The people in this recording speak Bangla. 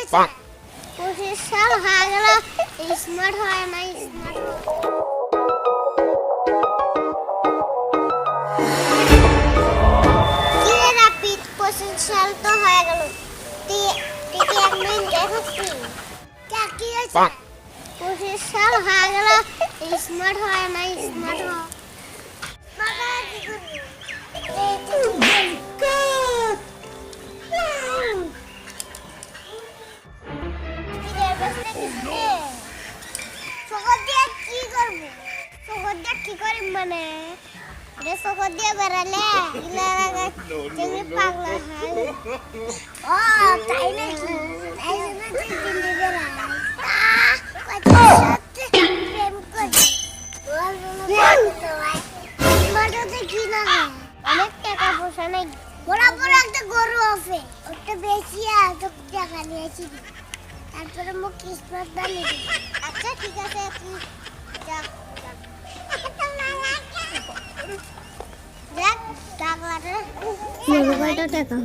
25 সাল হয়ে গেল স্মার্ট হয় না স্মার্ট কি রে রাপিত 25 সাল তো হয়ে গেল তুই এক মিনিট দেখাচ্ছি কি আছে 25 সাল হয়ে গেল স্মার্ট হয় না স্মার্ট হয় বাবা কি করবি মানে রে সকল দিয়ে বেরালে তুমি পাগলা হয় ও তাই নাকি তাই জন্য তুই দিল্লি বেরাই প্রেম করি মাঠে কি না অনেক টাকা পয়সা নাই বরাবর একটা গরু আছে ওটা বেশি এত টাকা নিয়েছি তারপরে মুখ কিসমত বানিয়ে আচ্ছা ঠিক আছে তুই যা দেখ টাকাটা টাকা